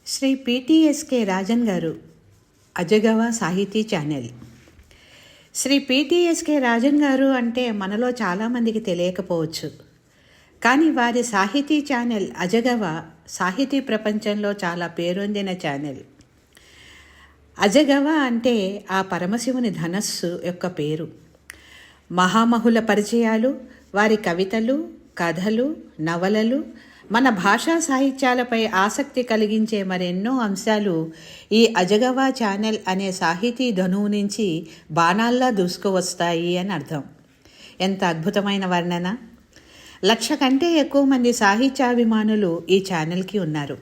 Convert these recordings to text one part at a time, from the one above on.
శ్రీ పిటిఎస్కే రాజన్ గారు అజగవ సాహితీ ఛానల్. శ్రీ పిటిఎస్కే రాజన్ గారు అంటే మనలో చాలామందికి తెలియకపోవచ్చు. కానీ వారి సాహితీ ఛానల్ అజగవ సాహితీ ప్రపంచంలో చాలా పేరొందిన ఛానల్. అజగవ అంటే ఆ పరమశివుని ధనస్సు యొక్క పేరు. మహామహుల పరిచయాలు, వారి కవితలు, కథలు, నవలలు, మన భాషా సాహిత్యాలపై ఆసక్తి కలిగించే మరెన్నో అంశాలు ఈ అజగవ ఛానల్ అనే సాహితీ ధనువు నుంచి బాణాల్లా దూసుకువస్తాయి అని అర్థం. ఎంత అద్భుతమైన వర్ణన! 1,00,000 కంటే ఎక్కువ మంది సాహిత్యాభిమానులు ఈ ఛానల్కి ఉన్నారు.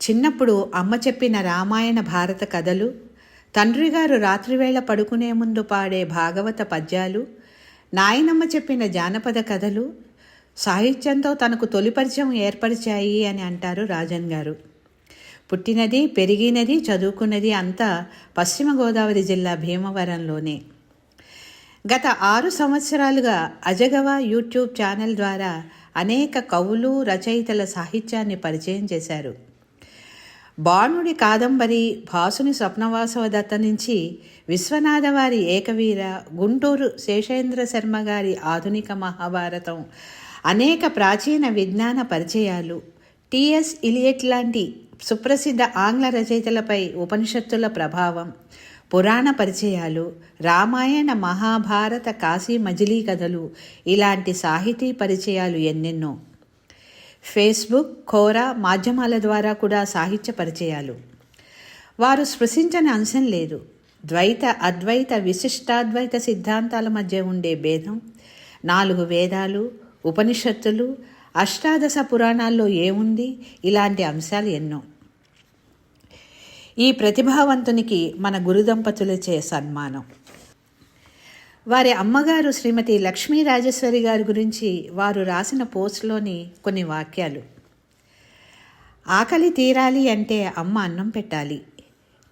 చిన్నప్పుడు అమ్మ చెప్పిన రామాయణ భారత కథలు, తండ్రి గారు రాత్రివేళ పడుకునే ముందు పాడే భాగవత పద్యాలు, నాయనమ్మ చెప్పిన జానపద కథలు సాహిత్యంతో తనకు తొలి పరిచయం ఏర్పరిచాయి అని అంటారు రాజన్ గారు. పుట్టినది, పెరిగినది, చదువుకున్నది అంతా పశ్చిమ గోదావరి జిల్లా భీమవరంలోనే. గత 6 సంవత్సరాలుగా అజగవ యూట్యూబ్ ఛానల్ ద్వారా అనేక కవులు, రచయితల సాహిత్యాన్ని పరిచయం చేశారు. బాణుడి కాదంబరి, భాసుని స్వప్నవాసవదత్త నుంచి విశ్వనాథవారి ఏకవీర, గుంటూరు శేషేంద్ర శర్మ గారి ఆధునిక మహాభారతం, అనేక ప్రాచీన విజ్ఞాన పరిచయాలు, టిఎస్ ఇలియట్ లాంటి సుప్రసిద్ధ ఆంగ్ల రచయితలపై ఉపనిషత్తుల ప్రభావం, పురాణ పరిచయాలు, రామాయణ, మహాభారత, కాశీ మజిలీ కథలు, ఇలాంటి సాహితీ పరిచయాలు ఎన్నెన్నో. ఫేస్బుక్, కోరా మాధ్యమాల ద్వారా కూడా సాహిత్య పరిచయాలు. వారు స్పృశించని అంశం లేదు. ద్వైత, అద్వైత, విశిష్టాద్వైత సిద్ధాంతాల మధ్య ఉండే భేదం, 4 వేదాలు, ఉపనిషత్తులు, అష్టాదశ పురాణాల్లో ఏముంది, ఇలాంటి అంశాలు ఎన్నో. ఈ ప్రతిభావంతునికి మన గురుదంపతులచే సన్మానం. వారి అమ్మగారు శ్రీమతి లక్ష్మీ రాజేశ్వరి గారి గురించి వారు రాసిన పోస్ట్లోని కొన్ని వాక్యాలు: ఆకలి తీరాలి అంటే అమ్మ అన్నం పెట్టాలి,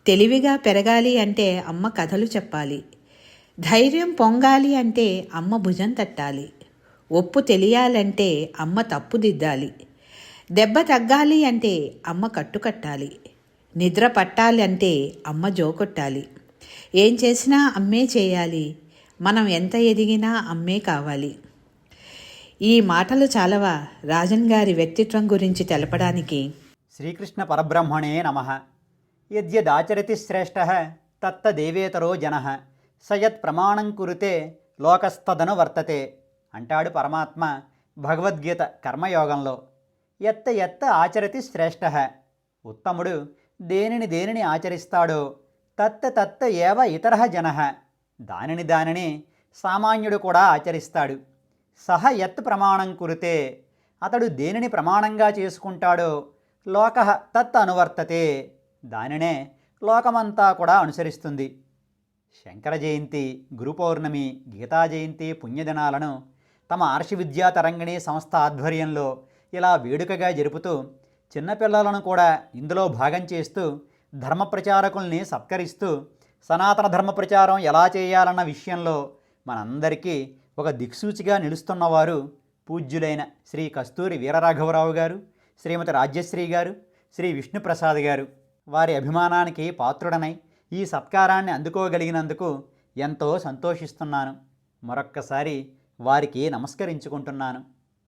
తెలివిగా పెరగాలి అంటే అమ్మ కథలు చెప్పాలి, ధైర్యం పొంగాలి అంటే అమ్మ భుజం తట్టాలి, ఒప్పు తెలియాలంటే అమ్మ తప్పుదిద్దాలి, దెబ్బ తగ్గాలి అంటే అమ్మ కట్టుకట్టాలి, నిద్ర పట్టాలి అంటే అమ్మ జోకొట్టాలి, ఏం చేసినా అమ్మే చేయాలి, మనం ఎంత ఎదిగినా అమ్మే కావాలి. ఈ మాటలు చాలవా రాజన్ గారి వ్యక్తిత్వం గురించి తెలపడానికి? శ్రీకృష్ణ పరబ్రహ్మణే నమః. యద్యదాచరతి శ్రేష్టః తత్తదేవేతరో జనః సయత్ ప్రమాణం కురుతే లోకస్తదను వర్తతే అంటాడు పరమాత్మ భగవద్గీత కర్మయోగంలో. ఎత్త ఎత్త ఆచరతి శ్రేష్టః, ఉత్తముడు దేనిని ఆచరిస్తాడో తత్త ఏవ ఇతరః జనః, దానిని సామాన్యుడు కూడా ఆచరిస్తాడు. సహ యత్ ప్రమాణం కురుతే, అతడు దేనిని ప్రమాణంగా చేసుకుంటాడో లోకః తత్ అనువర్తతే, దానినే లోకమంతా కూడా అనుసరిస్తుంది. శంకర జయంతి, గురు పౌర్ణమి, గీతా జయంతి పుణ్యదినాలను తమ ఆర్ష విద్యా తరంగిణి సంస్థ ఆధ్వర్యంలో ఇలా వేడుకగా జరుపుతూ చిన్నపిల్లలను కూడా ఇందులో భాగం చేస్తూ ధర్మ ప్రచారకుల్ని సత్కరిస్తూ సనాతన ధర్మ ప్రచారం ఎలా చేయాలన్న విషయంలో మనందరికీ ఒక దిక్సూచిగా నిలుస్తున్నవారు పూజ్యులైన శ్రీ కస్తూరి వీరరాఘవరావు గారు, శ్రీమతి రాజ్యశ్రీ గారు, శ్రీ విష్ణుప్రసాద్ గారు. వారి అభిమానానికి పాత్రుడనై ఈ సత్కారాన్ని అందుకోగలిగినందుకు ఎంతో సంతోషిస్తున్నాను. మరొక్కసారి వారికి నమస్కరించుకుంటున్నాను.